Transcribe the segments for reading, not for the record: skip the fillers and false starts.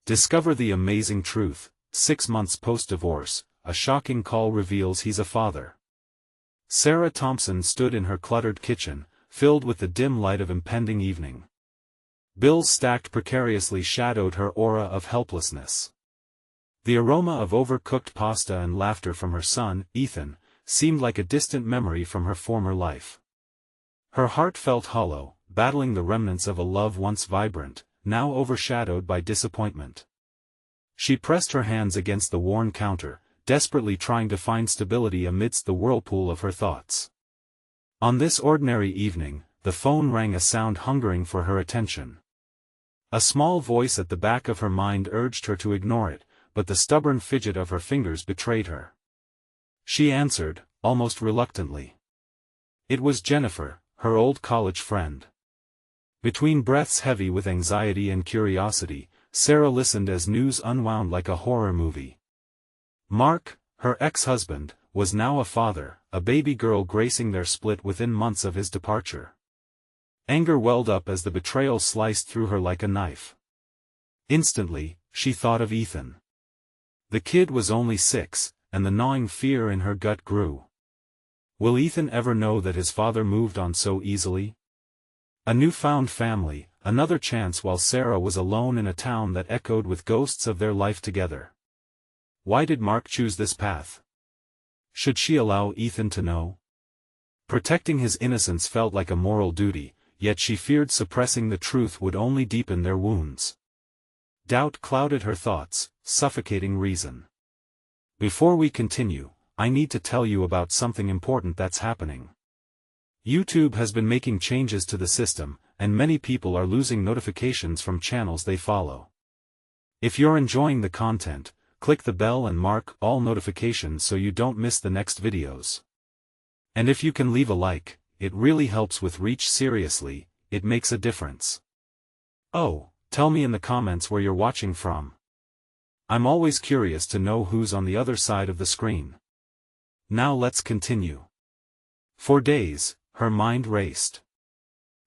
Discover the amazing truth. 6 months post-divorce, a shocking call reveals he's a father. Sarah Thompson stood in her cluttered kitchen, filled with the dim light of impending evening. Bills stacked precariously shadowed her aura of helplessness. The aroma of overcooked pasta and laughter from her son, Ethan, seemed like a distant memory from her former life. Her heart felt hollow, battling the remnants of a love once vibrant, now overshadowed by disappointment. She pressed her hands against the worn counter, desperately trying to find stability amidst the whirlpool of her thoughts. On this ordinary evening, the phone rang, a sound hungering for her attention. A small voice at the back of her mind urged her to ignore it, but the stubborn fidget of her fingers betrayed her. She answered, almost reluctantly. It was Jennifer, her old college friend. Between breaths heavy with anxiety and curiosity, Sarah listened as news unwound like a horror movie. Mark, her ex-husband, was now a father, a baby girl gracing their split within months of his departure. Anger welled up as the betrayal sliced through her like a knife. Instantly, she thought of Ethan. The kid was only 6, and the gnawing fear in her gut grew. Will Ethan ever know that his father moved on so easily? A newfound family, another chance while Sarah was alone in a town that echoed with ghosts of their life together. Why did Mark choose this path? Should she allow Ethan to know? Protecting his innocence felt like a moral duty, yet she feared suppressing the truth would only deepen their wounds. Doubt clouded her thoughts, suffocating reason. Before we continue, I need to tell you about something important that's happening. YouTube has been making changes to the system, and many people are losing notifications from channels they follow. If you're enjoying the content, click the bell and mark all notifications so you don't miss the next videos. And if you can leave a like, it really helps with reach. Seriously, it makes a difference. Oh, tell me in the comments where you're watching from. I'm always curious to know who's on the other side of the screen. Now let's continue. For days, her mind raced.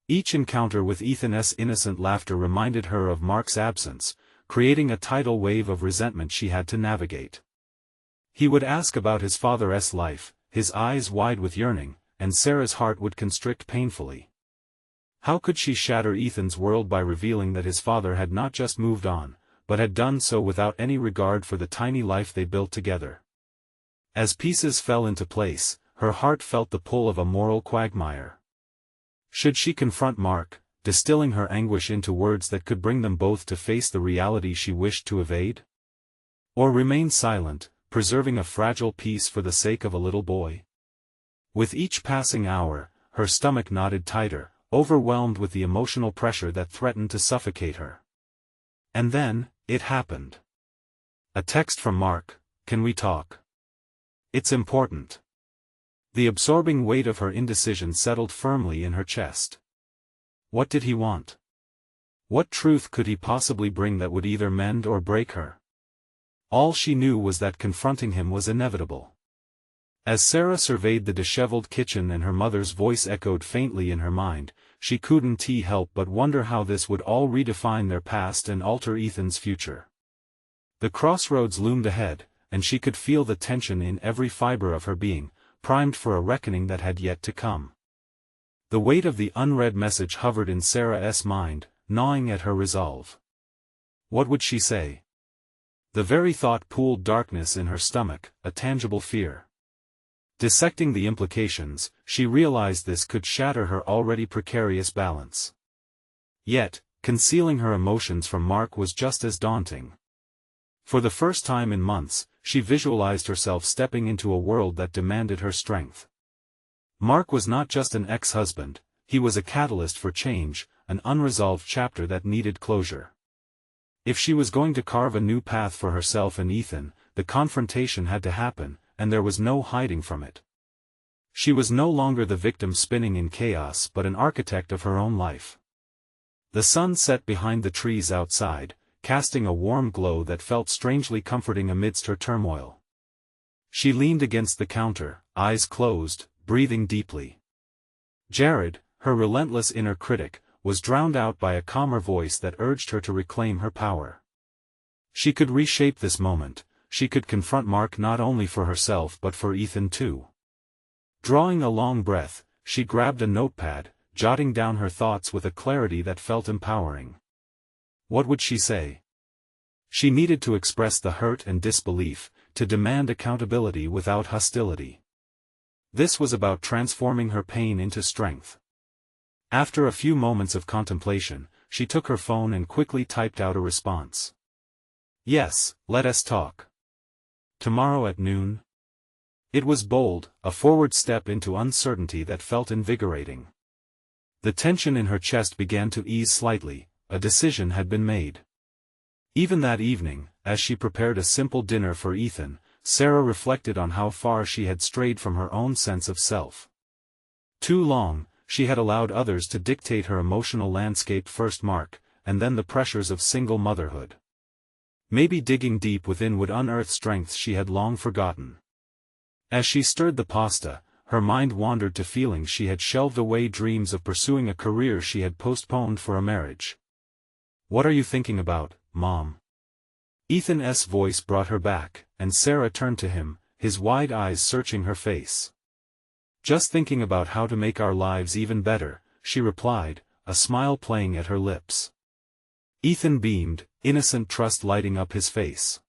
Each encounter with Ethan's innocent laughter reminded her of Mark's absence, creating a tidal wave of resentment she had to navigate. He would ask about his father's life, his eyes wide with yearning, and Sarah's heart would constrict painfully. How could she shatter Ethan's world by revealing that his father had not just moved on, but had done so without any regard for the tiny life they built together? As pieces fell into place, her heart felt the pull of a moral quagmire. Should she confront Mark, distilling her anguish into words that could bring them both to face the reality she wished to evade? Or remain silent, preserving a fragile peace for the sake of a little boy? With each passing hour, her stomach knotted tighter, overwhelmed with the emotional pressure that threatened to suffocate her. And then, it happened. A text from Mark, "Can we talk? It's important." The absorbing weight of her indecision settled firmly in her chest. What did he want? What truth could he possibly bring that would either mend or break her? All she knew was that confronting him was inevitable. As Sarah surveyed the disheveled kitchen and her mother's voice echoed faintly in her mind, she couldn't help but wonder how this would all redefine their past and alter Ethan's future. The crossroads loomed ahead, and she could feel the tension in every fiber of her being, primed for a reckoning that had yet to come. The weight of the unread message hovered in Sarah's mind, gnawing at her resolve. What would she say? The very thought pooled darkness in her stomach, a tangible fear. Dissecting the implications, she realized this could shatter her already precarious balance. Yet, concealing her emotions from Mark was just as daunting. For the first time in months, she visualized herself stepping into a world that demanded her strength. Mark was not just an ex-husband, he was a catalyst for change, an unresolved chapter that needed closure. If she was going to carve a new path for herself and Ethan, the confrontation had to happen, and there was no hiding from it. She was no longer the victim spinning in chaos but an architect of her own life. The sun set behind the trees outside, casting a warm glow that felt strangely comforting amidst her turmoil. She leaned against the counter, eyes closed, breathing deeply. Jared, her relentless inner critic, was drowned out by a calmer voice that urged her to reclaim her power. She could reshape this moment, she could confront Mark not only for herself but for Ethan too. Drawing a long breath, she grabbed a notepad, jotting down her thoughts with a clarity that felt empowering. What would she say? She needed to express the hurt and disbelief, to demand accountability without hostility. This was about transforming her pain into strength. After a few moments of contemplation, she took her phone and quickly typed out a response. Yes, let us talk. Tomorrow at noon? It was bold, a forward step into uncertainty that felt invigorating. The tension in her chest began to ease slightly, a decision had been made. Even that evening, as she prepared a simple dinner for Ethan, Sarah reflected on how far she had strayed from her own sense of self. Too long, she had allowed others to dictate her emotional landscape, first Mark, and then the pressures of single motherhood. Maybe digging deep within would unearth strengths she had long forgotten. As she stirred the pasta, her mind wandered to feelings she had shelved away, dreams of pursuing a career she had postponed for a marriage. What are you thinking about, Mom? Ethan's voice brought her back, and Sarah turned to him, his wide eyes searching her face. Just thinking about how to make our lives even better, she replied, a smile playing at her lips. Ethan beamed, innocent trust lighting up his face.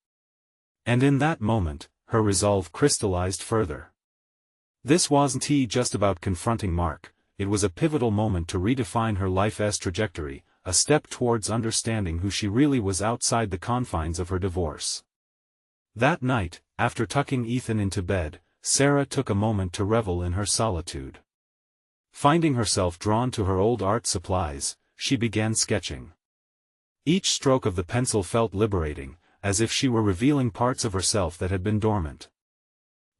And in that moment, her resolve crystallized further. This wasn't just about confronting Mark, it was a pivotal moment to redefine her life's trajectory, a step towards understanding who she really was outside the confines of her divorce. That night, after tucking Ethan into bed, Sarah took a moment to revel in her solitude. Finding herself drawn to her old art supplies, she began sketching. Each stroke of the pencil felt liberating, as if she were revealing parts of herself that had been dormant.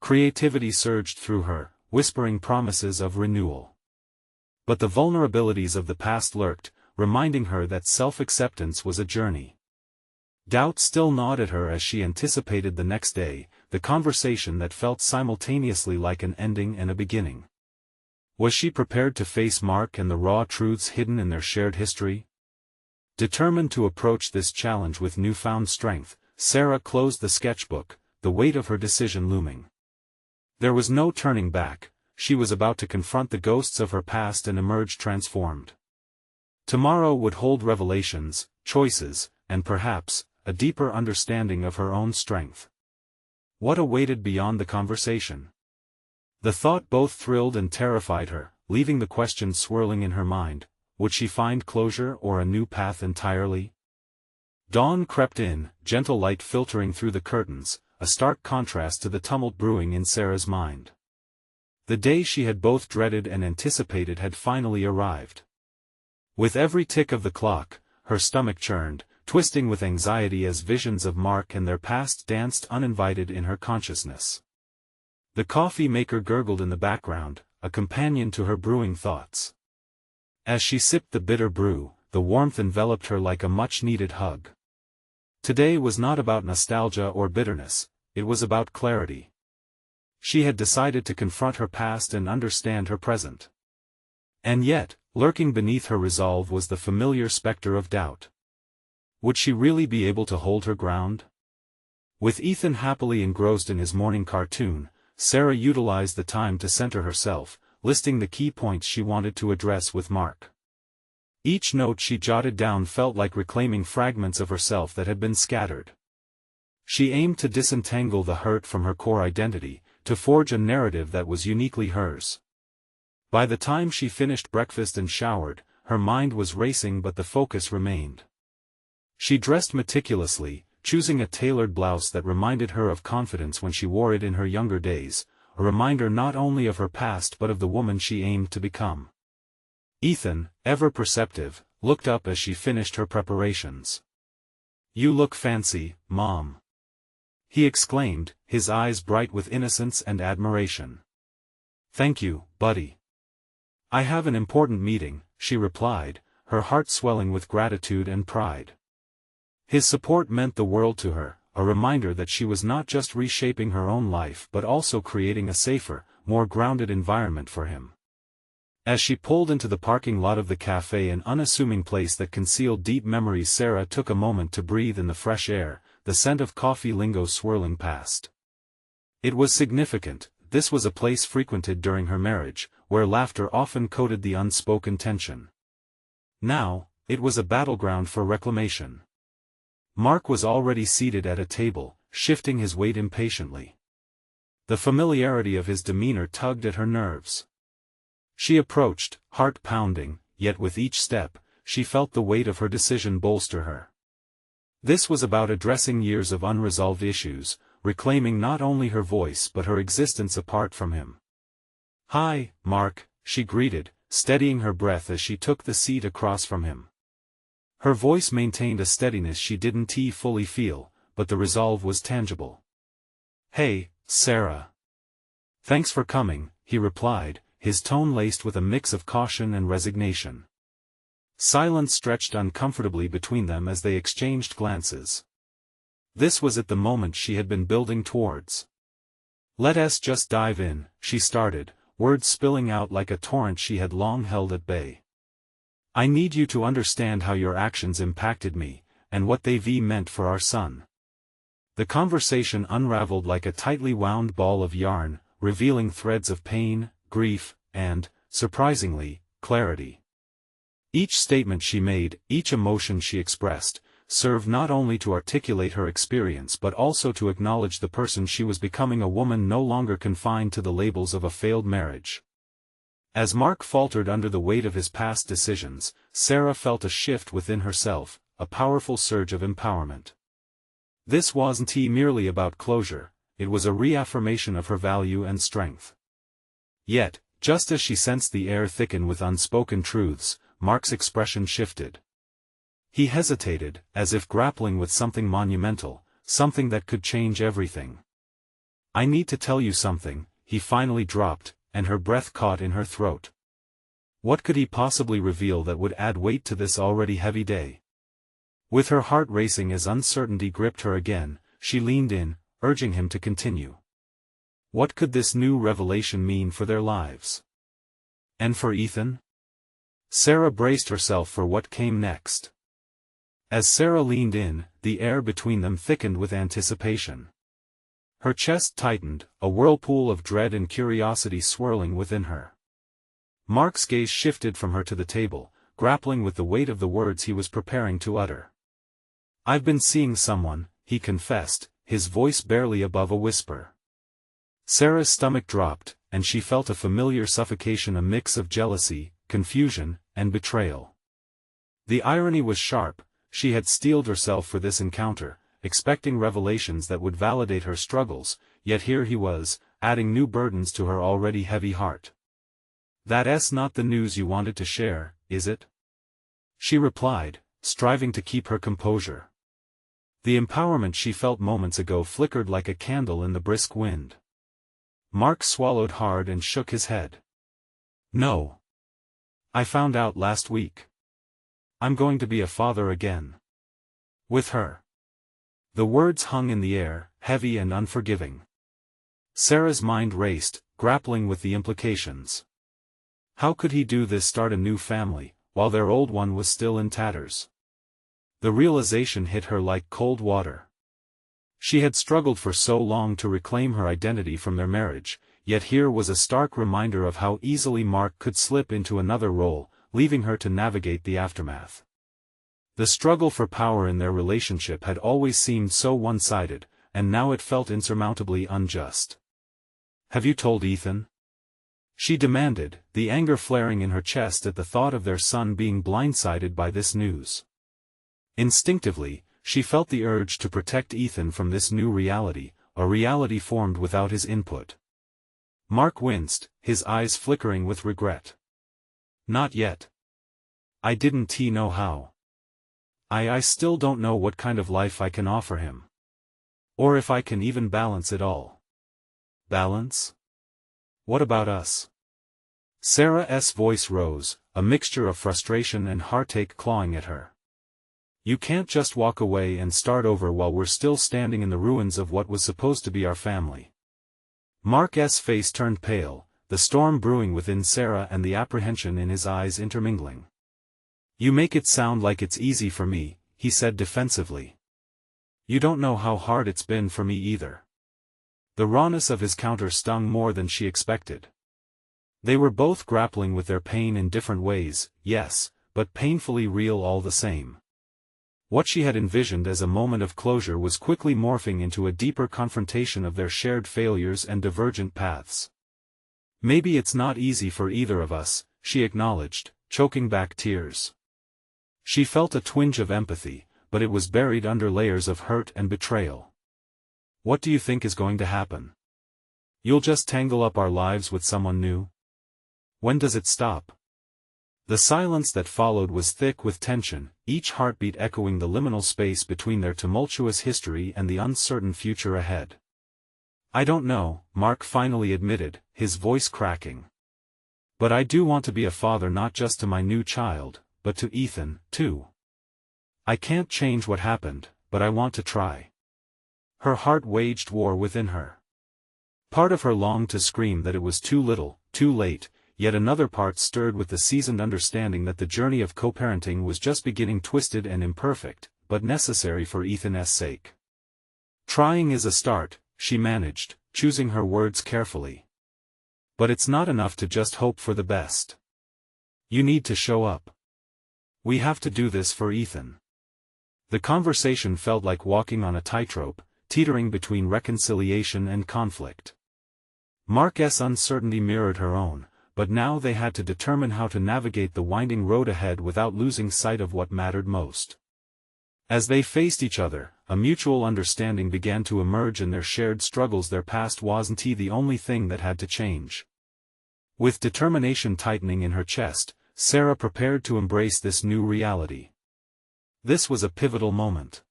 Creativity surged through her, whispering promises of renewal. But the vulnerabilities of the past lurked, reminding her that self-acceptance was a journey. Doubt still gnawed at her as she anticipated the next day, the conversation that felt simultaneously like an ending and a beginning. Was she prepared to face Mark and the raw truths hidden in their shared history? Determined to approach this challenge with newfound strength, Sarah closed the sketchbook, the weight of her decision looming. There was no turning back, she was about to confront the ghosts of her past and emerge transformed. Tomorrow would hold revelations, choices, and perhaps, a deeper understanding of her own strength. What awaited beyond the conversation? The thought both thrilled and terrified her, leaving the question swirling in her mind. Would she find closure or a new path entirely? Dawn crept in, gentle light filtering through the curtains, a stark contrast to the tumult brewing in Sarah's mind. The day she had both dreaded and anticipated had finally arrived. With every tick of the clock, her stomach churned, twisting with anxiety as visions of Mark and their past danced uninvited in her consciousness. The coffee maker gurgled in the background, a companion to her brewing thoughts. As she sipped the bitter brew, the warmth enveloped her like a much-needed hug. Today was not about nostalgia or bitterness, it was about clarity. She had decided to confront her past and understand her present. And yet, lurking beneath her resolve was the familiar specter of doubt. Would she really be able to hold her ground? With Ethan happily engrossed in his morning cartoon, Sarah utilized the time to center herself, listing the key points she wanted to address with Mark. Each note she jotted down felt like reclaiming fragments of herself that had been scattered. She aimed to disentangle the hurt from her core identity, to forge a narrative that was uniquely hers. By the time she finished breakfast and showered, her mind was racing but the focus remained. She dressed meticulously, choosing a tailored blouse that reminded her of confidence when she wore it in her younger days, a reminder not only of her past but of the woman she aimed to become. Ethan, ever perceptive, looked up as she finished her preparations. "You look fancy, Mom," he exclaimed, his eyes bright with innocence and admiration. "Thank you, buddy. I have an important meeting," she replied, her heart swelling with gratitude and pride. His support meant the world to her, a reminder that she was not just reshaping her own life but also creating a safer, more grounded environment for him. As she pulled into the parking lot of the cafe, an unassuming place that concealed deep memories, Sarah took a moment to breathe in the fresh air, the scent of coffee lingo swirling past. It was significant. This was a place frequented during her marriage, where laughter often coated the unspoken tension. Now, it was a battleground for reclamation. Mark was already seated at a table, shifting his weight impatiently. The familiarity of his demeanor tugged at her nerves. She approached, heart pounding, yet with each step, she felt the weight of her decision bolster her. This was about addressing years of unresolved issues, reclaiming not only her voice but her existence apart from him. "Hi, Mark," she greeted, steadying her breath as she took the seat across from him. Her voice maintained a steadiness she didn't fully feel, but the resolve was tangible. "Hey, Sarah. Thanks for coming," he replied, his tone laced with a mix of caution and resignation. Silence stretched uncomfortably between them as they exchanged glances. This was at the moment she had been building towards. "Let us just dive in," she started, words spilling out like a torrent she had long held at bay. "I need you to understand how your actions impacted me, and what they've meant for our son." The conversation unraveled like a tightly wound ball of yarn, revealing threads of pain, grief, and, surprisingly, clarity. Each statement she made, each emotion she expressed, served not only to articulate her experience but also to acknowledge the person she was becoming, a woman no longer confined to the labels of a failed marriage. As Mark faltered under the weight of his past decisions, Sarah felt a shift within herself, a powerful surge of empowerment. This wasn't merely about closure, it was a reaffirmation of her value and strength. Yet, just as she sensed the air thicken with unspoken truths, Mark's expression shifted. He hesitated, as if grappling with something monumental, something that could change everything. "I need to tell you something," he finally dropped, and her breath caught in her throat. What could he possibly reveal that would add weight to this already heavy day? With her heart racing as uncertainty gripped her again, she leaned in, urging him to continue. What could this new revelation mean for their lives? And for Ethan? Sarah braced herself for what came next. As Sarah leaned in, the air between them thickened with anticipation. Her chest tightened, a whirlpool of dread and curiosity swirling within her. Mark's gaze shifted from her to the table, grappling with the weight of the words he was preparing to utter. "I've been seeing someone," he confessed, his voice barely above a whisper. Sarah's stomach dropped, and she felt a familiar suffocation, a mix of jealousy, confusion, and betrayal. The irony was sharp. She had steeled herself for this encounter, expecting revelations that would validate her struggles, yet here he was, adding new burdens to her already heavy heart. "That's not the news you wanted to share, is it?" she replied, striving to keep her composure. The empowerment she felt moments ago flickered like a candle in the brisk wind. Mark swallowed hard and shook his head. "No. I found out last week. I'm going to be a father again. With her." The words hung in the air, heavy and unforgiving. Sarah's mind raced, grappling with the implications. How could he do this, start a new family, while their old one was still in tatters? The realization hit her like cold water. She had struggled for so long to reclaim her identity from their marriage, yet here was a stark reminder of how easily Mark could slip into another role, leaving her to navigate the aftermath. The struggle for power in their relationship had always seemed so one-sided, and now it felt insurmountably unjust. "Have you told Ethan?" she demanded, the anger flaring in her chest at the thought of their son being blindsided by this news. Instinctively, she felt the urge to protect Ethan from this new reality, a reality formed without his input. Mark winced, his eyes flickering with regret. "Not yet. I didn't know how. I still don't know what kind of life I can offer him. Or if I can even balance it all." "Balance? What about us?" Sarah's voice rose, a mixture of frustration and heartache clawing at her. "You can't just walk away and start over while we're still standing in the ruins of what was supposed to be our family." Mark's face turned pale, the storm brewing within Sarah and the apprehension in his eyes intermingling. "You make it sound like it's easy for me," he said defensively. "You don't know how hard it's been for me either." The rawness of his counter stung more than she expected. They were both grappling with their pain in different ways, yes, but painfully real all the same. What she had envisioned as a moment of closure was quickly morphing into a deeper confrontation of their shared failures and divergent paths. "Maybe it's not easy for either of us," she acknowledged, choking back tears. She felt a twinge of empathy, but it was buried under layers of hurt and betrayal. "What do you think is going to happen? You'll just tangle up our lives with someone new? When does it stop?" The silence that followed was thick with tension, each heartbeat echoing the liminal space between their tumultuous history and the uncertain future ahead. "I don't know," Mark finally admitted, his voice cracking. "But I do want to be a father, not just to my new child, but to Ethan, too. I can't change what happened, but I want to try." Her heart waged war within her. Part of her longed to scream that it was too little, too late, yet another part stirred with the seasoned understanding that the journey of co-parenting was just beginning, twisted and imperfect, but necessary for Ethan's sake. "Trying is a start," she managed, choosing her words carefully. "But it's not enough to just hope for the best. You need to show up. We have to do this for Ethan." The conversation felt like walking on a tightrope, teetering between reconciliation and conflict. Mark's uncertainty mirrored her own, but now they had to determine how to navigate the winding road ahead without losing sight of what mattered most. As they faced each other, a mutual understanding began to emerge in their shared struggles. Their past wasn't the only thing that had to change. With determination tightening in her chest, Sarah prepared to embrace this new reality. This was a pivotal moment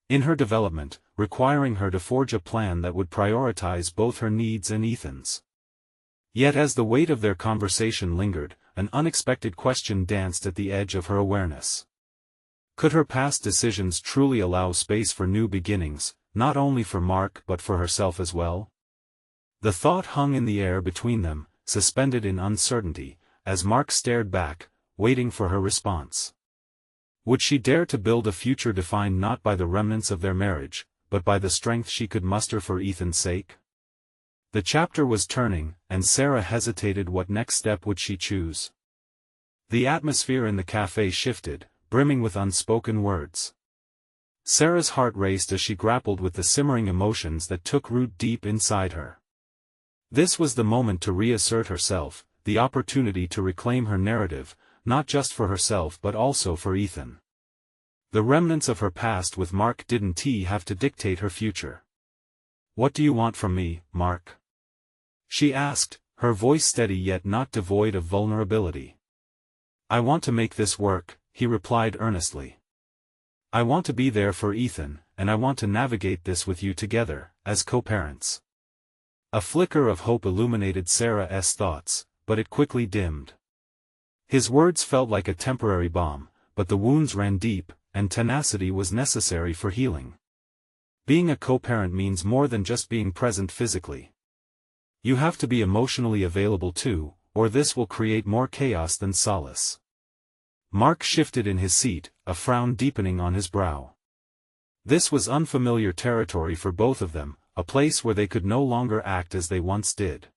in her development, requiring her to forge a plan that would prioritize both her needs and Ethan's. Yet as the weight of their conversation lingered, an unexpected question danced at the edge of her awareness. Could her past decisions truly allow space for new beginnings, not only for Mark but for herself as well? The thought hung in the air between them, suspended in uncertainty, as Mark stared back, waiting for her response. Would she dare to build a future defined not by the remnants of their marriage, but by the strength she could muster for Ethan's sake? The chapter was turning, and Sarah hesitated. What next step would she choose? The atmosphere in the cafe shifted, brimming with unspoken words. Sarah's heart raced as she grappled with the simmering emotions that took root deep inside her. This was the moment to reassert herself, the opportunity to reclaim her narrative, not just for herself but also for Ethan. The remnants of her past with Mark didn't have to dictate her future. "What do you want from me, Mark?" she asked, her voice steady yet not devoid of vulnerability. "I want to make this work," he replied earnestly. "I want to be there for Ethan, and I want to navigate this with you together, as co-parents." A flicker of hope illuminated Sarah's thoughts, but it quickly dimmed. His words felt like a temporary balm, but the wounds ran deep, and tenacity was necessary for healing. Being a co-parent means more than just being present physically. You have to be emotionally available too, or this will create more chaos than solace. Mark shifted in his seat, a frown deepening on his brow. This was unfamiliar territory for both of them, a place where they could no longer act as they once did.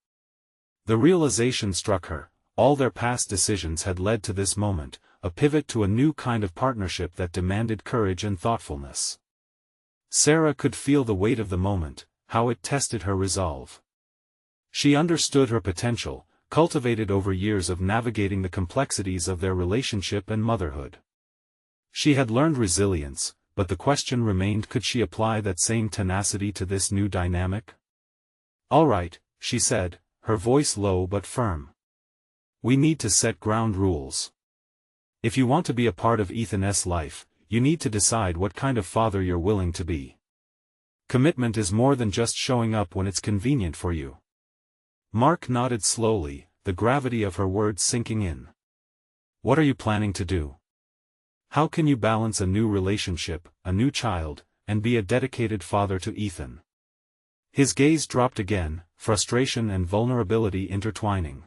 The realization struck her: all their past decisions had led to this moment, a pivot to a new kind of partnership that demanded courage and thoughtfulness. Sarah could feel the weight of the moment, how it tested her resolve. She understood her potential, cultivated over years of navigating the complexities of their relationship and motherhood. She had learned resilience, but the question remained: could she apply that same tenacity to this new dynamic? "All right," she said, her voice low but firm. "We need to set ground rules. If you want to be a part of Ethan's life, you need to decide what kind of father you're willing to be. Commitment is more than just showing up when it's convenient for you." Mark nodded slowly, the gravity of her words sinking in. "What are you planning to do? How can you balance a new relationship, a new child, and be a dedicated father to Ethan?" His gaze dropped again, frustration and vulnerability intertwining.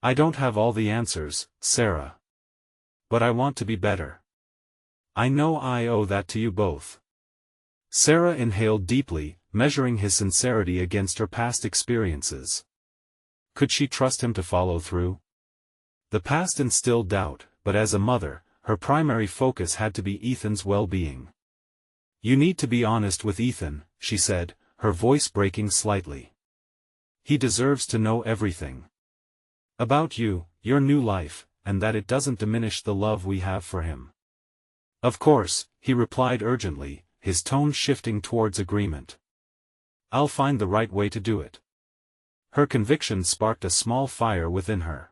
I don't have all the answers, Sarah. But I want to be better. I know I owe that to you both. Sarah inhaled deeply, measuring his sincerity against her past experiences. Could she trust him to follow through? The past instilled doubt, but as a mother, her primary focus had to be Ethan's well-being. You need to be honest with Ethan, she said, her voice breaking slightly. He deserves to know everything. About you, your new life, and that it doesn't diminish the love we have for him. Of course, he replied urgently, his tone shifting towards agreement. I'll find the right way to do it. Her conviction sparked a small fire within her.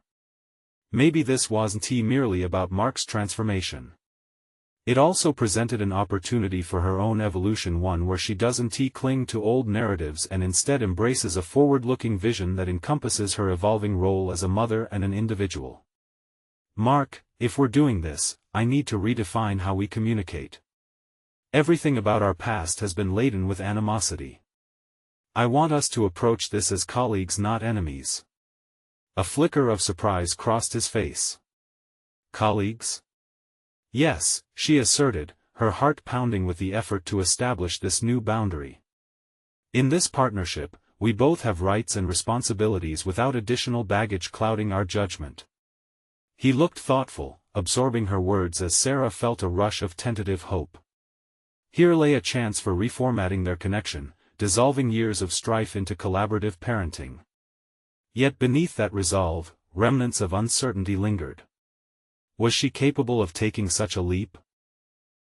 Maybe this wasn't merely about Mark's transformation. It also presented an opportunity for her own evolution, one where she doesn't cling to old narratives and instead embraces a forward-looking vision that encompasses her evolving role as a mother and an individual. Mark, if we're doing this, I need to redefine how we communicate. Everything about our past has been laden with animosity. I want us to approach this as colleagues, not enemies. A flicker of surprise crossed his face. Colleagues? Yes, she asserted, her heart pounding with the effort to establish this new boundary. In this partnership, we both have rights and responsibilities without additional baggage clouding our judgment. He looked thoughtful, absorbing her words as Sarah felt a rush of tentative hope. Here lay a chance for reformatting their connection, dissolving years of strife into collaborative parenting. Yet beneath that resolve, remnants of uncertainty lingered. Was she capable of taking such a leap?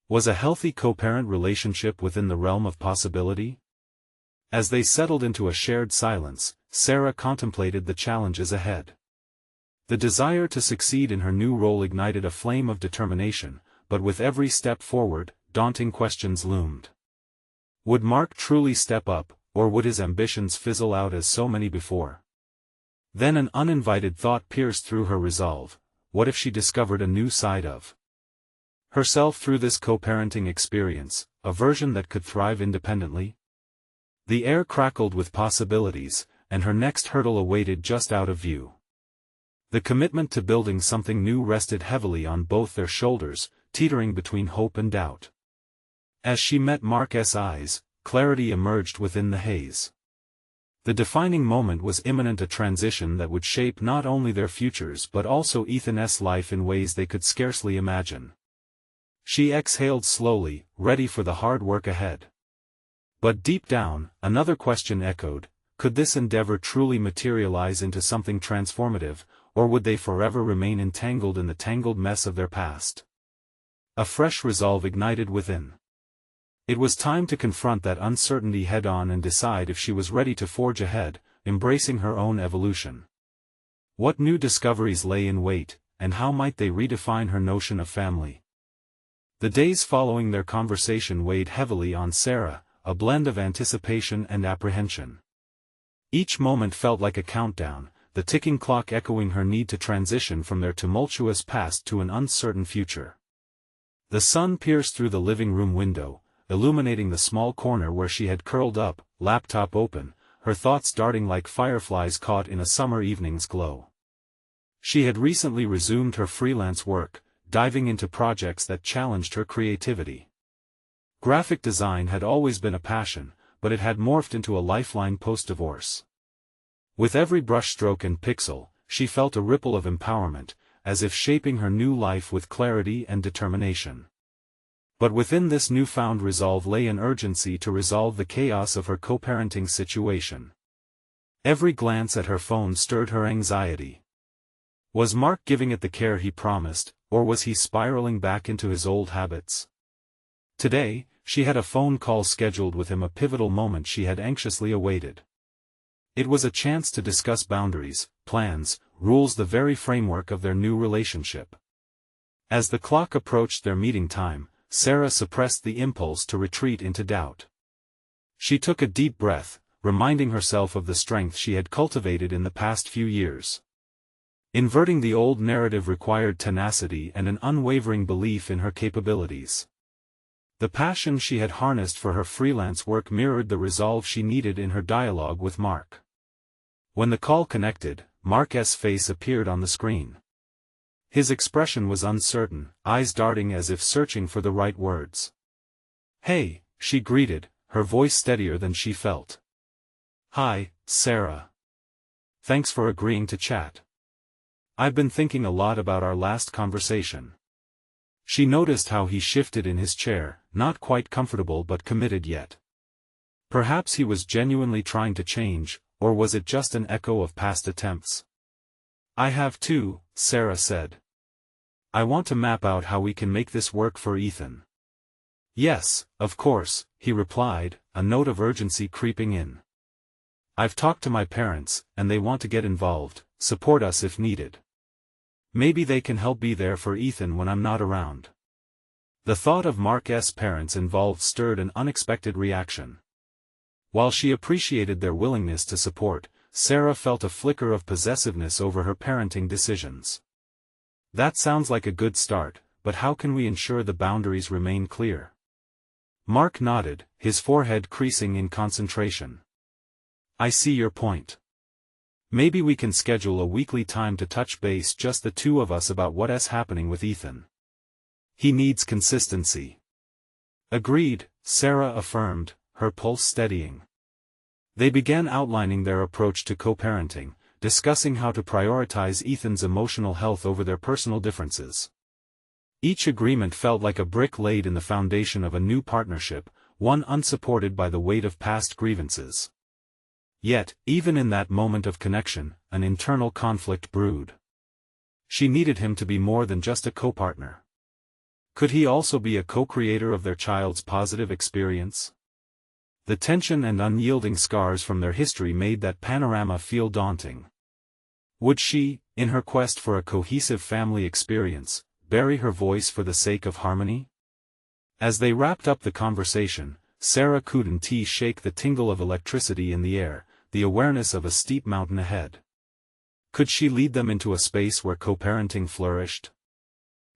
Was a healthy co-parent relationship within the realm of possibility? As they settled into a shared silence, Sarah contemplated the challenges ahead. The desire to succeed in her new role ignited a flame of determination, but with every step forward, daunting questions loomed. Would Mark truly step up, or would his ambitions fizzle out as so many before? Then an uninvited thought pierced through her resolve. What if she discovered a new side of herself through this co-parenting experience, a version that could thrive independently? The air crackled with possibilities, and her next hurdle awaited just out of view. The commitment to building something new rested heavily on both their shoulders, teetering between hope and doubt. As she met Mark's eyes, clarity emerged within the haze. The defining moment was imminent, a transition that would shape not only their futures but also Ethan's life in ways they could scarcely imagine. She exhaled slowly, ready for the hard work ahead. But deep down, another question echoed: could this endeavor truly materialize into something transformative, or would they forever remain entangled in the tangled mess of their past? A fresh resolve ignited within. It was time to confront that uncertainty head-on and decide if she was ready to forge ahead, embracing her own evolution. What new discoveries lay in wait, and how might they redefine her notion of family? The days following their conversation weighed heavily on Sarah, a blend of anticipation and apprehension. Each moment felt like a countdown, the ticking clock echoing her need to transition from their tumultuous past to an uncertain future. The sun pierced through the living room window, illuminating the small corner where she had curled up, laptop open, her thoughts darting like fireflies caught in a summer evening's glow. She had recently resumed her freelance work, diving into projects that challenged her creativity. Graphic design had always been a passion, but it had morphed into a lifeline post-divorce. With every brushstroke and pixel, she felt a ripple of empowerment, as if shaping her new life with clarity and determination. But within this newfound resolve lay an urgency to resolve the chaos of her co-parenting situation. Every glance at her phone stirred her anxiety. Was Mark giving it the care he promised, or was he spiraling back into his old habits? Today, she had a phone call scheduled with him, a pivotal moment she had anxiously awaited. It was a chance to discuss boundaries, plans, rules, the very framework of their new relationship. As the clock approached their meeting time, Sarah suppressed the impulse to retreat into doubt. She took a deep breath, reminding herself of the strength she had cultivated in the past few years. Inverting the old narrative required tenacity and an unwavering belief in her capabilities. The passion she had harnessed for her freelance work mirrored the resolve she needed in her dialogue with Mark. When the call connected, Mark's face appeared on the screen. His expression was uncertain, eyes darting as if searching for the right words. "Hey," she greeted, her voice steadier than she felt. "Hi, Sarah. Thanks for agreeing to chat. I've been thinking a lot about our last conversation." She noticed how he shifted in his chair, not quite comfortable but committed yet. Perhaps he was genuinely trying to change, or was it just an echo of past attempts? "I have too," Sarah said. "I want to map out how we can make this work for Ethan." "Yes, of course," he replied, a note of urgency creeping in. "I've talked to my parents, and they want to get involved, support us if needed. Maybe they can help be there for Ethan when I'm not around." The thought of Mark's parents involved stirred an unexpected reaction. While she appreciated their willingness to support, Sarah felt a flicker of possessiveness over her parenting decisions. "That sounds like a good start, but how can we ensure the boundaries remain clear?" Mark nodded, his forehead creasing in concentration. "I see your point. Maybe we can schedule a weekly time to touch base, just the two of us, about what's happening with Ethan. He needs consistency." "Agreed," Sarah affirmed, her pulse steadying. They began outlining their approach to co-parenting, discussing how to prioritize Ethan's emotional health over their personal differences. Each agreement felt like a brick laid in the foundation of a new partnership, one unsupported by the weight of past grievances. Yet, even in that moment of connection, an internal conflict brewed. She needed him to be more than just a co-partner. Could he also be a co-creator of their child's positive experience? The tension and unyielding scars from their history made that panorama feel daunting. Would she, in her quest for a cohesive family experience, bury her voice for the sake of harmony? As they wrapped up the conversation, Sarah couldn't shake the tingle of electricity in the air, the awareness of a steep mountain ahead. Could she lead them into a space where co-parenting flourished?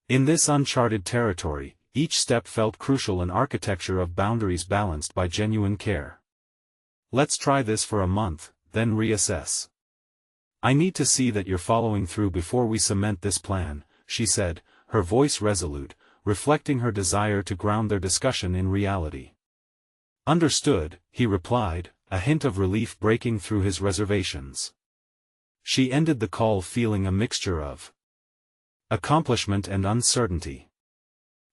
In this uncharted territory, each step felt crucial, an architecture of boundaries balanced by genuine care. "Let's try this for a month, then reassess. I need to see that you're following through before we cement this plan," she said, her voice resolute, reflecting her desire to ground their discussion in reality. "Understood," he replied, a hint of relief breaking through his reservations. She ended the call feeling a mixture of accomplishment and uncertainty.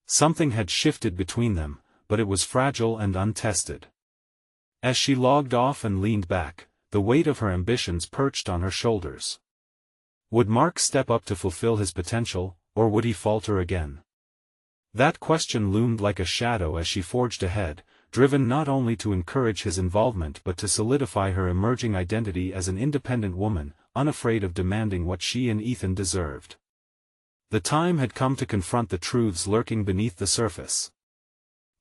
Something had shifted between them, but it was fragile and untested. As she logged off and leaned back, the weight of her ambitions perched on her shoulders. Would Mark step up to fulfill his potential, or would he falter again? That question loomed like a shadow as she forged ahead, driven not only to encourage his involvement but to solidify her emerging identity as an independent woman, unafraid of demanding what she and Ethan deserved. The time had come to confront the truths lurking beneath the surface.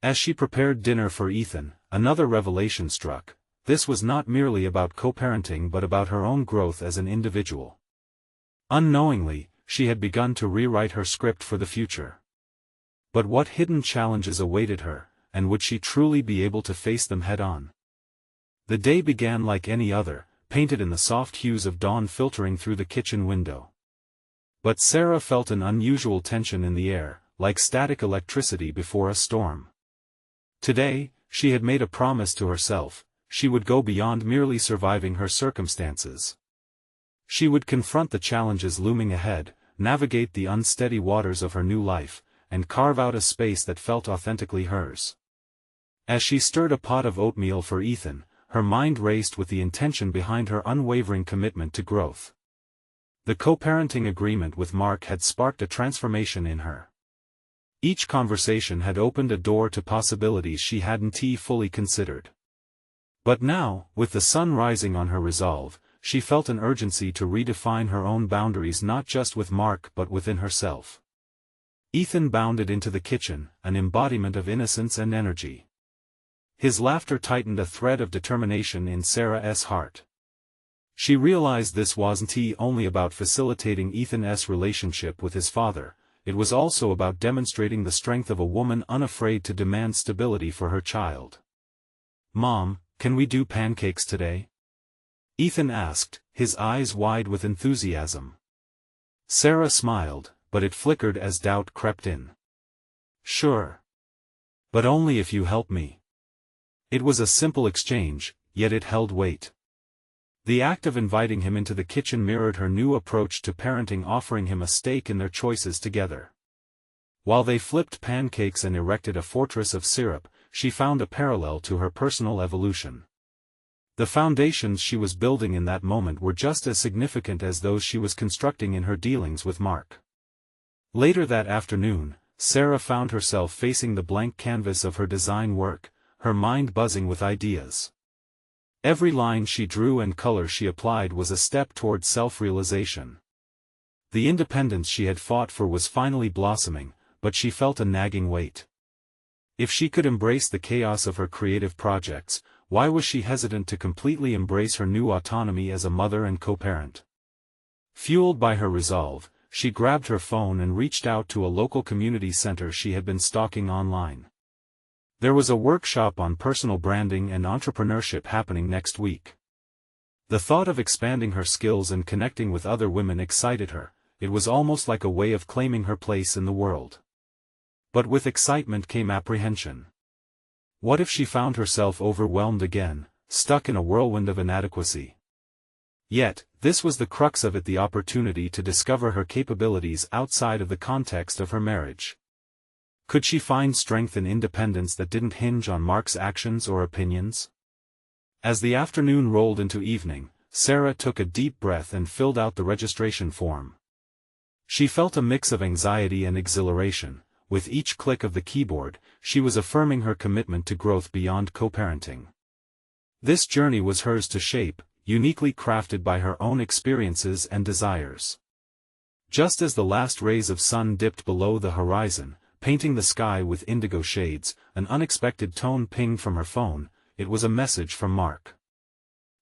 As she prepared dinner for Ethan, another revelation struck. This was not merely about co-parenting but about her own growth as an individual. Unknowingly, she had begun to rewrite her script for the future. But what hidden challenges awaited her, and would she truly be able to face them head-on? The day began like any other, painted in the soft hues of dawn filtering through the kitchen window. But Sarah felt an unusual tension in the air, like static electricity before a storm. Today, she had made a promise to herself: she would go beyond merely surviving her circumstances. She would confront the challenges looming ahead, navigate the unsteady waters of her new life, and carve out a space that felt authentically hers. As she stirred a pot of oatmeal for Ethan, her mind raced with the intention behind her unwavering commitment to growth. The co-parenting agreement with Mark had sparked a transformation in her. Each conversation had opened a door to possibilities she hadn't fully considered. But now, with the sun rising on her resolve, she felt an urgency to redefine her own boundaries, not just with Mark but within herself. Ethan bounded into the kitchen, an embodiment of innocence and energy. His laughter tightened a thread of determination in Sarah's heart. She realized this wasn't only about facilitating Ethan's relationship with his father, it was also about demonstrating the strength of a woman unafraid to demand stability for her child. "Mom, can we do pancakes today?" Ethan asked, his eyes wide with enthusiasm. Sarah smiled, but it flickered as doubt crept in. "Sure. But only if you help me." It was a simple exchange, yet it held weight. The act of inviting him into the kitchen mirrored her new approach to parenting, offering him a stake in their choices together. While they flipped pancakes and erected a fortress of syrup, she found a parallel to her personal evolution. The foundations she was building in that moment were just as significant as those she was constructing in her dealings with Mark. Later that afternoon, Sarah found herself facing the blank canvas of her design work, her mind buzzing with ideas. Every line she drew and color she applied was a step toward self-realization. The independence she had fought for was finally blossoming, but she felt a nagging weight. If she could embrace the chaos of her creative projects, why was she hesitant to completely embrace her new autonomy as a mother and co-parent? Fueled by her resolve, she grabbed her phone and reached out to a local community center she had been stalking online. There was a workshop on personal branding and entrepreneurship happening next week. The thought of expanding her skills and connecting with other women excited her. It was almost like a way of claiming her place in the world. But with excitement came apprehension. What if she found herself overwhelmed again, stuck in a whirlwind of inadequacy? Yet, this was the crux of it, the opportunity to discover her capabilities outside of the context of her marriage. Could she find strength and independence that didn't hinge on Mark's actions or opinions? As the afternoon rolled into evening, Sarah took a deep breath and filled out the registration form. She felt a mix of anxiety and exhilaration. With each click of the keyboard, she was affirming her commitment to growth beyond co-parenting. This journey was hers to shape, uniquely crafted by her own experiences and desires. Just as the last rays of sun dipped below the horizon, painting the sky with indigo shades, an unexpected tone pinged from her phone. It was a message from Mark.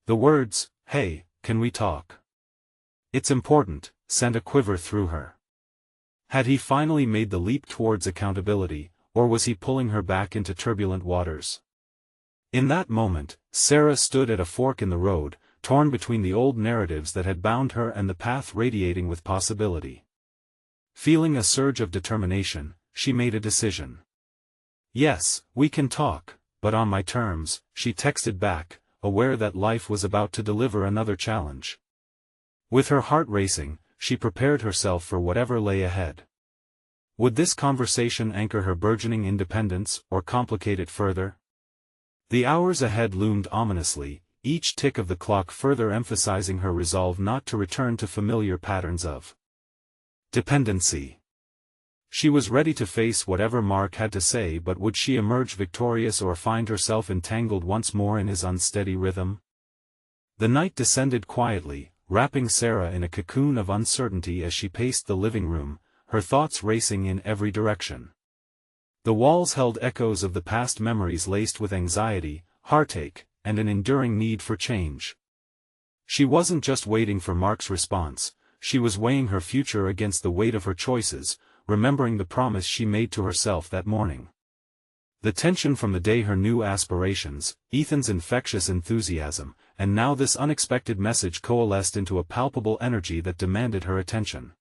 The words, "Hey, can we talk? It's important," sent a quiver through her. Had he finally made the leap towards accountability, or was he pulling her back into turbulent waters? In that moment, Sarah stood at a fork in the road, torn between the old narratives that had bound her and the path radiating with possibility. Feeling a surge of determination, she made a decision. "Yes, we can talk, but on my terms," she texted back, aware that life was about to deliver another challenge. With her heart racing, she prepared herself for whatever lay ahead. Would this conversation anchor her burgeoning independence, or complicate it further? The hours ahead loomed ominously, each tick of the clock further emphasizing her resolve not to return to familiar patterns of dependency. She was ready to face whatever Mark had to say, but would she emerge victorious or find herself entangled once more in his unsteady rhythm? The night descended quietly, wrapping Sarah in a cocoon of uncertainty as she paced the living room, her thoughts racing in every direction. The walls held echoes of the past, memories laced with anxiety, heartache, and an enduring need for change. She wasn't just waiting for Mark's response, she was weighing her future against the weight of her choices, remembering the promise she made to herself that morning. The tension from the day, her new aspirations, Ethan's infectious enthusiasm, and now this unexpected message coalesced into a palpable energy that demanded her attention.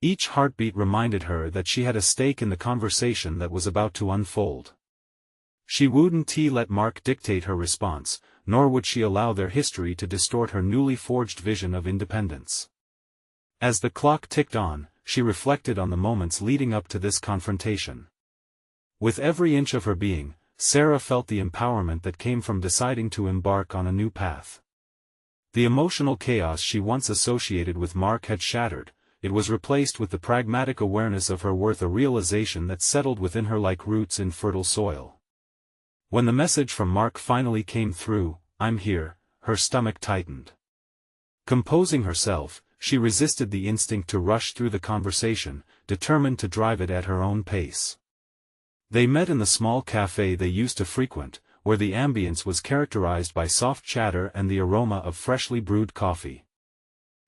Each heartbeat reminded her that she had a stake in the conversation that was about to unfold. She wouldn't let Mark dictate her response, nor would she allow their history to distort her newly forged vision of independence. As the clock ticked on, she reflected on the moments leading up to this confrontation. With every inch of her being, Sarah felt the empowerment that came from deciding to embark on a new path. The emotional chaos she once associated with Mark had shattered, it was replaced with the pragmatic awareness of her worth, a realization that settled within her like roots in fertile soil. When the message from Mark finally came through, "I'm here," her stomach tightened. Composing herself, she resisted the instinct to rush through the conversation, determined to drive it at her own pace. They met in the small cafe they used to frequent, where the ambience was characterized by soft chatter and the aroma of freshly brewed coffee.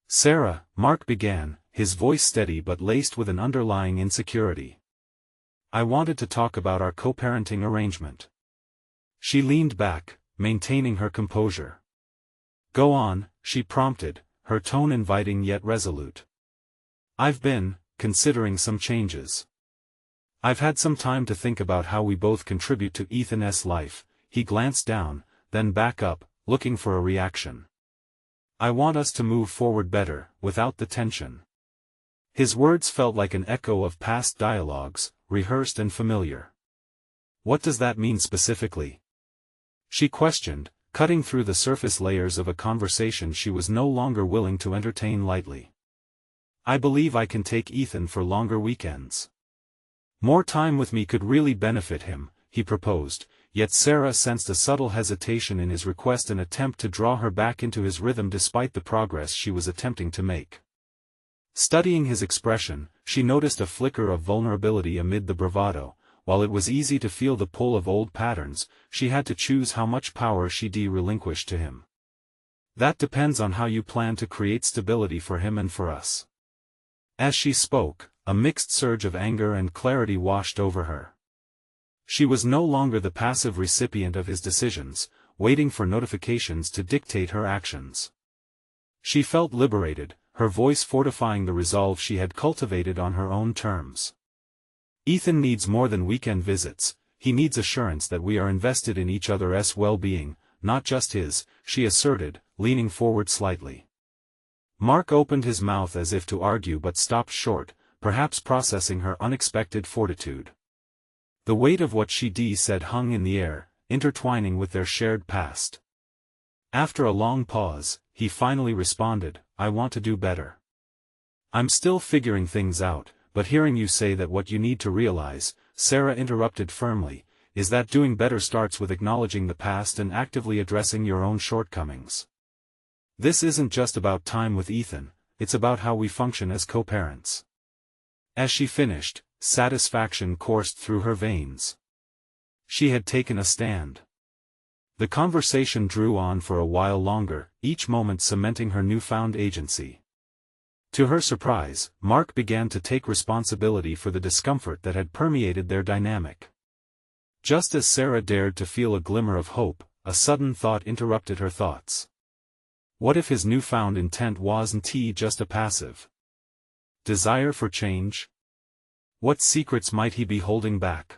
"Sarah," Mark began, his voice steady but laced with an underlying insecurity. I wanted to talk about our co-parenting arrangement. She leaned back, maintaining her composure. Go on, she prompted, her tone inviting yet resolute. I've been considering some changes. I've had some time to think about how we both contribute to Ethan's life. He glanced down, then back up, looking for a reaction. I want us to move forward better, without the tension. His words felt like an echo of past dialogues, rehearsed and familiar. What does that mean specifically? She questioned, cutting through the surface layers of a conversation she was no longer willing to entertain lightly. I believe I can take Ethan for longer weekends. More time with me could really benefit him, he proposed, yet Sarah sensed a subtle hesitation in his request, an attempt to draw her back into his rhythm despite the progress she was attempting to make. Studying his expression, she noticed a flicker of vulnerability amid the bravado. While it was easy to feel the pull of old patterns, she had to choose how much power she'd relinquish to him. That depends on how you plan to create stability for him and for us. As she spoke, a mixed surge of anger and clarity washed over her. She was no longer the passive recipient of his decisions, waiting for notifications to dictate her actions. She felt liberated, her voice fortifying the resolve she had cultivated on her own terms. Ethan needs more than weekend visits, he needs assurance that we are invested in each other's well-being, not just his, she asserted, leaning forward slightly. Mark opened his mouth as if to argue but stopped short, perhaps processing her unexpected fortitude. The weight of what she said hung in the air, intertwining with their shared past. After a long pause, he finally responded, I want to do better. I'm still figuring things out, but hearing you say that what you need to realize, Sarah interrupted firmly, is that doing better starts with acknowledging the past and actively addressing your own shortcomings. This isn't just about time with Ethan, it's about how we function as co-parents. As she finished, satisfaction coursed through her veins. She had taken a stand. The conversation drew on for a while longer, each moment cementing her newfound agency. To her surprise, Mark began to take responsibility for the discomfort that had permeated their dynamic. Just as Sarah dared to feel a glimmer of hope, a sudden thought interrupted her thoughts. What if his newfound intent wasn't just a passive desire for change? What secrets might he be holding back?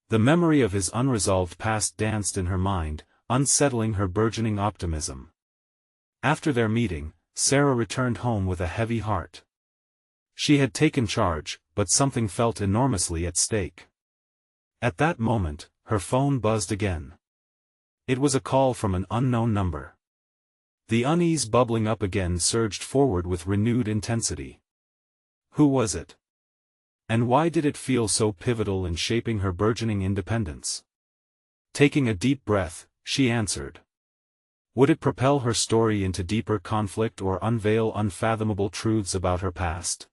The memory of his unresolved past danced in her mind, unsettling her burgeoning optimism. After their meeting, Sarah returned home with a heavy heart. She had taken charge, but something felt enormously at stake. At that moment, her phone buzzed again. It was a call from an unknown number. The unease bubbling up again surged forward with renewed intensity. Who was it? And why did it feel so pivotal in shaping her burgeoning independence? Taking a deep breath, she answered. Would it propel her story into deeper conflict or unveil unfathomable truths about her past?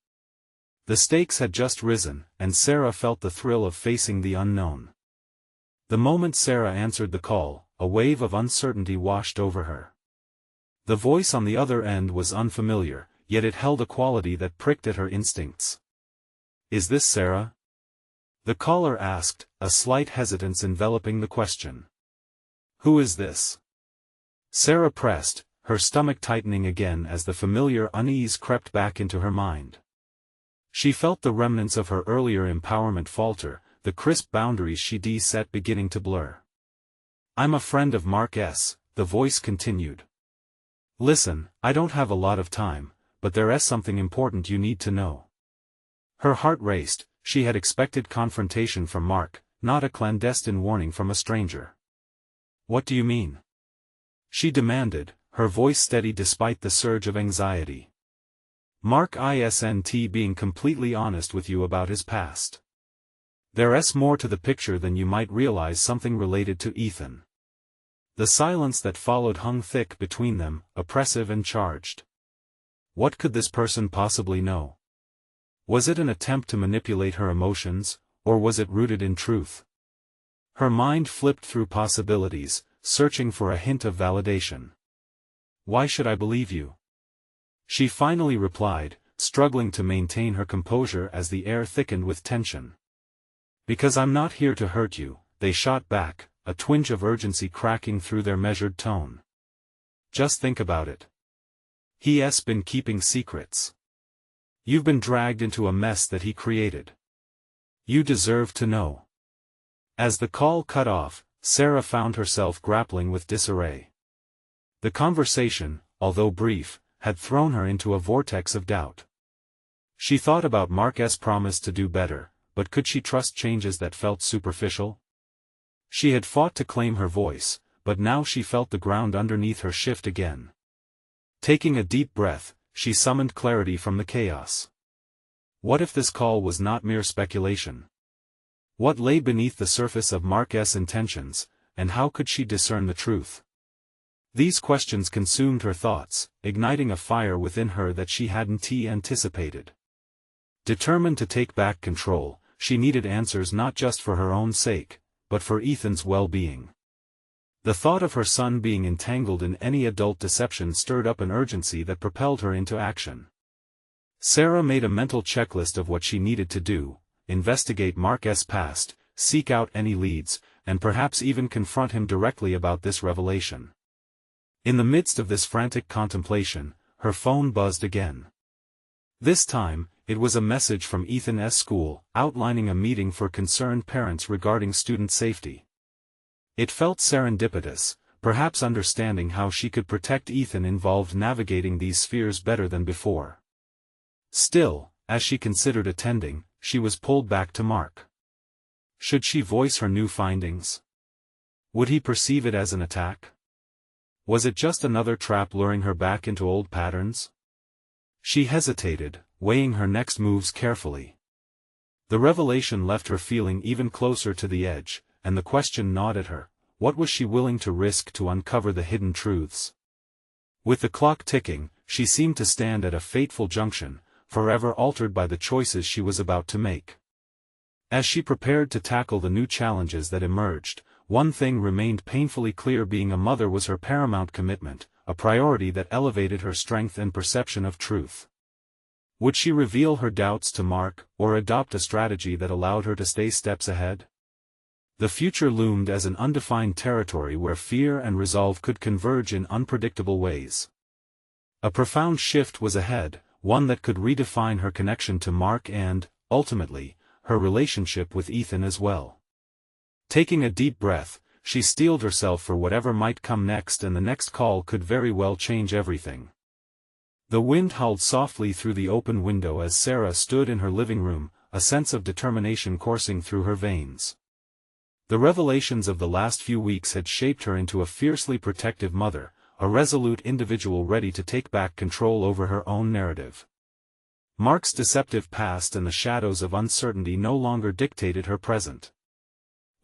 The stakes had just risen, and Sarah felt the thrill of facing the unknown. The moment Sarah answered the call, a wave of uncertainty washed over her. The voice on the other end was unfamiliar, yet it held a quality that pricked at her instincts. Is this Sarah? The caller asked, a slight hesitance enveloping the question. Who is this? Sarah pressed, her stomach tightening again as the familiar unease crept back into her mind. She felt the remnants of her earlier empowerment falter, the crisp boundaries she'd set beginning to blur. I'm a friend of Mark S., the voice continued. Listen, I don't have a lot of time, but there's something important you need to know. Her heart raced, she had expected confrontation from Mark, not a clandestine warning from a stranger. What do you mean? She demanded, her voice steady despite the surge of anxiety. Mark isn't being completely honest with you about his past. There's more to the picture than you might realize, something related to Ethan. The silence that followed hung thick between them, oppressive and charged. What could this person possibly know? Was it an attempt to manipulate her emotions, or was it rooted in truth? Her mind flipped through possibilities, searching for a hint of validation. Why should I believe you? She finally replied, struggling to maintain her composure as the air thickened with tension. "Because I'm not here to hurt you," they shot back, a twinge of urgency cracking through their measured tone. "Just think about it. He's been keeping secrets. You've been dragged into a mess that he created. You deserve to know." As the call cut off, Sarah found herself grappling with disarray. The conversation, although brief, had thrown her into a vortex of doubt. She thought about Mark's promise to do better, but could she trust changes that felt superficial? She had fought to claim her voice, but now she felt the ground underneath her shift again. Taking a deep breath, she summoned clarity from the chaos. What if this call was not mere speculation? What lay beneath the surface of Mark's intentions, and how could she discern the truth? These questions consumed her thoughts, igniting a fire within her that she hadn't anticipated. Determined to take back control, she needed answers not just for her own sake, but for Ethan's well-being. The thought of her son being entangled in any adult deception stirred up an urgency that propelled her into action. Sarah made a mental checklist of what she needed to do: investigate Mark's past, seek out any leads, and perhaps even confront him directly about this revelation. In the midst of this frantic contemplation, her phone buzzed again. This time, it was a message from Ethan's school, outlining a meeting for concerned parents regarding student safety. It felt serendipitous, perhaps understanding how she could protect Ethan involved navigating these spheres better than before. Still, as she considered attending, she was pulled back to Mark. Should she voice her new findings? Would he perceive it as an attack? Was it just another trap luring her back into old patterns? She hesitated, weighing her next moves carefully. The revelation left her feeling even closer to the edge, and the question gnawed at her: what was she willing to risk to uncover the hidden truths? With the clock ticking, she seemed to stand at a fateful junction, forever altered by the choices she was about to make. As she prepared to tackle the new challenges that emerged, one thing remained painfully clear: being a mother was her paramount commitment, a priority that elevated her strength and perception of truth. Would she reveal her doubts to Mark, or adopt a strategy that allowed her to stay steps ahead? The future loomed as an undefined territory where fear and resolve could converge in unpredictable ways. A profound shift was ahead, one that could redefine her connection to Mark and, ultimately, her relationship with Ethan as well. Taking a deep breath, she steeled herself for whatever might come next, and the next call could very well change everything. The wind howled softly through the open window as Sarah stood in her living room, a sense of determination coursing through her veins. The revelations of the last few weeks had shaped her into a fiercely protective mother, a resolute individual ready to take back control over her own narrative. Mark's deceptive past and the shadows of uncertainty no longer dictated her present.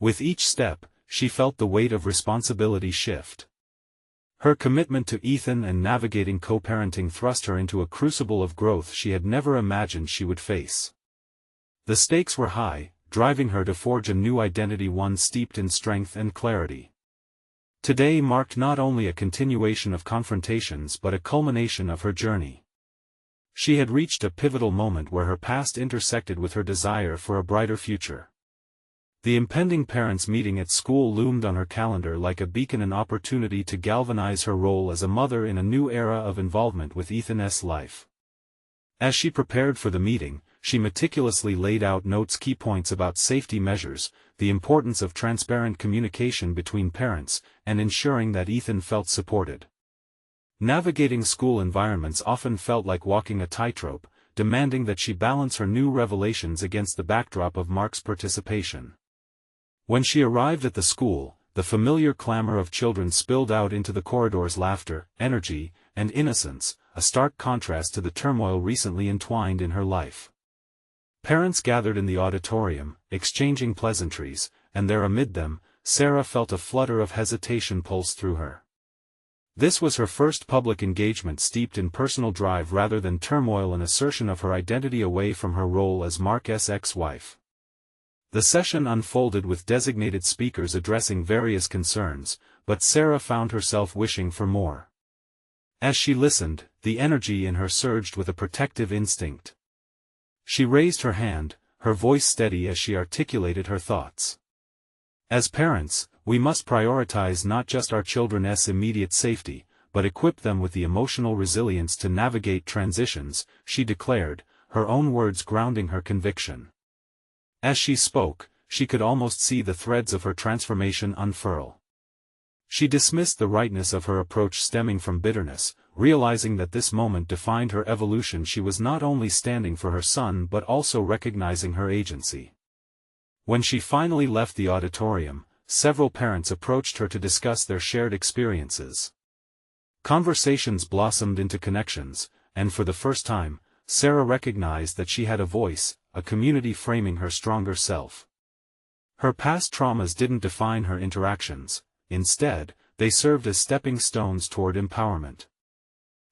With each step, she felt the weight of responsibility shift. Her commitment to Ethan and navigating co-parenting thrust her into a crucible of growth she had never imagined she would face. The stakes were high, driving her to forge a new identity, one steeped in strength and clarity. Today marked not only a continuation of confrontations but a culmination of her journey. She had reached a pivotal moment where her past intersected with her desire for a brighter future. The impending parents' meeting at school loomed on her calendar like a beacon, an opportunity to galvanize her role as a mother in a new era of involvement with Ethan's life. As she prepared for the meeting, she meticulously laid out notes, key points about safety measures, the importance of transparent communication between parents, and ensuring that Ethan felt supported. Navigating school environments often felt like walking a tightrope, demanding that she balance her new revelations against the backdrop of Mark's participation. When she arrived at the school, the familiar clamor of children spilled out into the corridors: laughter, energy, and innocence, a stark contrast to the turmoil recently entwined in her life. Parents gathered in the auditorium, exchanging pleasantries, and there amid them, Sarah felt a flutter of hesitation pulse through her. This was her first public engagement steeped in personal drive rather than turmoil, an assertion of her identity away from her role as Mark's ex-wife. The session unfolded with designated speakers addressing various concerns, but Sarah found herself wishing for more. As she listened, the energy in her surged with a protective instinct. She raised her hand, her voice steady as she articulated her thoughts. As parents, we must prioritize not just our children's immediate safety, but equip them with the emotional resilience to navigate transitions, she declared, her own words grounding her conviction. As she spoke, she could almost see the threads of her transformation unfurl. She dismissed the rightness of her approach stemming from bitterness, realizing that this moment defined her evolution. She was not only standing for her son but also recognizing her agency. When she finally left the auditorium, several parents approached her to discuss their shared experiences. Conversations blossomed into connections, and for the first time, Sarah recognized that she had a voice, a community framing her stronger self. Her past traumas didn't define her interactions, instead, they served as stepping stones toward empowerment.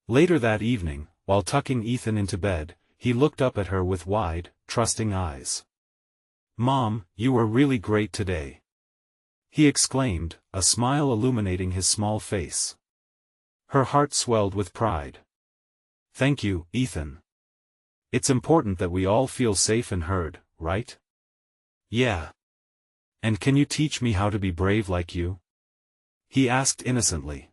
Later that evening, while tucking Ethan into bed, he looked up at her with wide, trusting eyes. "Mom, you were really great today," he exclaimed, a smile illuminating his small face. Her heart swelled with pride. "Thank you, Ethan. It's important that we all feel safe and heard, right?" "Yeah. And can you teach me how to be brave like you?" he asked innocently.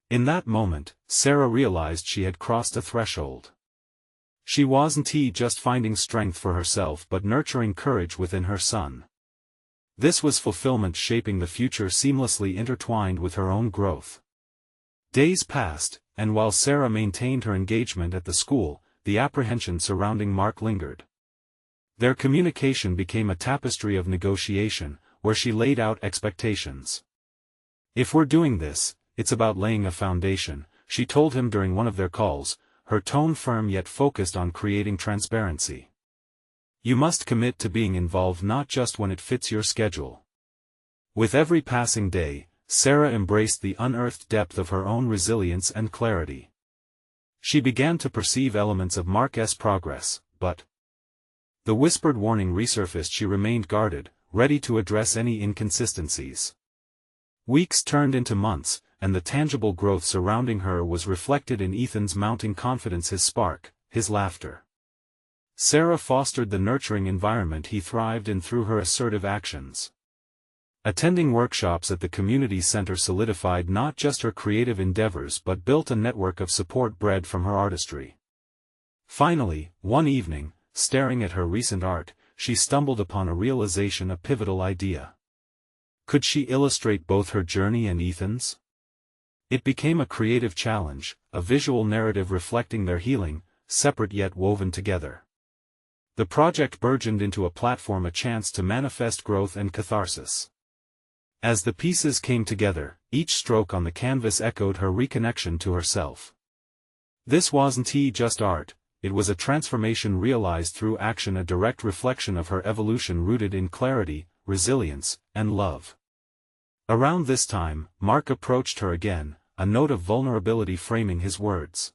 In that moment, Sarah realized she had crossed a threshold. She wasn't just finding strength for herself but nurturing courage within her son. This was fulfillment shaping the future seamlessly intertwined with her own growth. Days passed, and while Sarah maintained her engagement at the school, the apprehension surrounding Mark lingered. Their communication became a tapestry of negotiation, where she laid out expectations. "If we're doing this, it's about laying a foundation," she told him during one of their calls, her tone firm yet focused on creating transparency. "You must commit to being involved not just when it fits your schedule." With every passing day, Sarah embraced the unearthed depth of her own resilience and clarity. She began to perceive elements of Mark's progress, but the whispered warning resurfaced. She remained guarded, ready to address any inconsistencies. Weeks turned into months, and the tangible growth surrounding her was reflected in Ethan's mounting confidence, his spark, his laughter. Sarah fostered the nurturing environment he thrived in through her assertive actions. Attending workshops at the community center solidified not just her creative endeavors but built a network of support bred from her artistry. Finally, one evening, staring at her recent art, she stumbled upon a realization, a pivotal idea. Could she illustrate both her journey and Ethan's? It became a creative challenge, a visual narrative reflecting their healing, separate yet woven together. The project burgeoned into a platform, a chance to manifest growth and catharsis. As the pieces came together, each stroke on the canvas echoed her reconnection to herself. This wasn't just art, it was a transformation realized through action, a direct reflection of her evolution rooted in clarity, resilience, and love. Around this time, Mark approached her again, a note of vulnerability framing his words.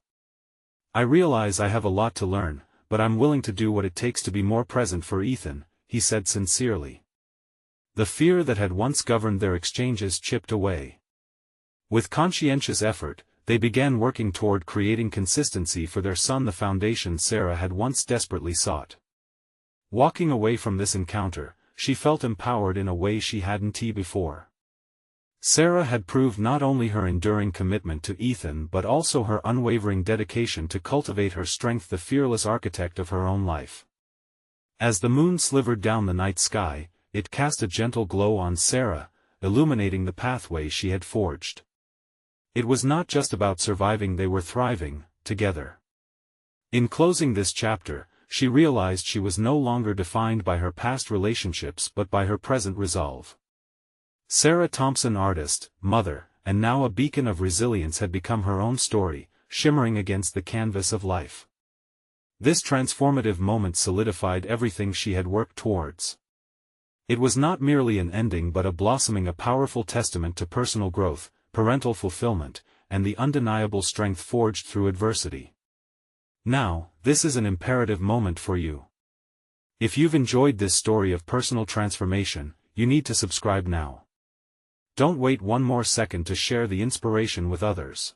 "I realize I have a lot to learn, but I'm willing to do what it takes to be more present for Ethan," he said sincerely. The fear that had once governed their exchanges chipped away. With conscientious effort, they began working toward creating consistency for their son, the foundation Sarah had once desperately sought. Walking away from this encounter, she felt empowered in a way she hadn't before. Sarah had proved not only her enduring commitment to Ethan but also her unwavering dedication to cultivate her strength, the fearless architect of her own life. As the moon slivered down the night sky, it cast a gentle glow on Sarah, illuminating the pathway she had forged. It was not just about surviving, they were thriving, together. In closing this chapter, she realized she was no longer defined by her past relationships but by her present resolve. Sarah Thompson, artist, mother, and now a beacon of resilience, had become her own story, shimmering against the canvas of life. This transformative moment solidified everything she had worked towards. It was not merely an ending but a blossoming, a powerful testament to personal growth, parental fulfillment, and the undeniable strength forged through adversity. Now, this is an imperative moment for you. If you've enjoyed this story of personal transformation, you need to subscribe now. Don't wait one more second to share the inspiration with others.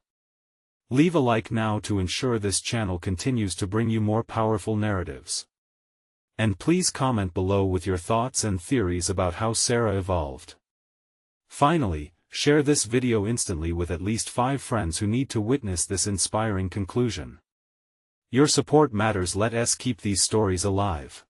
Leave a like now to ensure this channel continues to bring you more powerful narratives. And please comment below with your thoughts and theories about how Sarah evolved. Finally, share this video instantly with at least 5 friends who need to witness this inspiring conclusion. Your support matters. Let us keep these stories alive.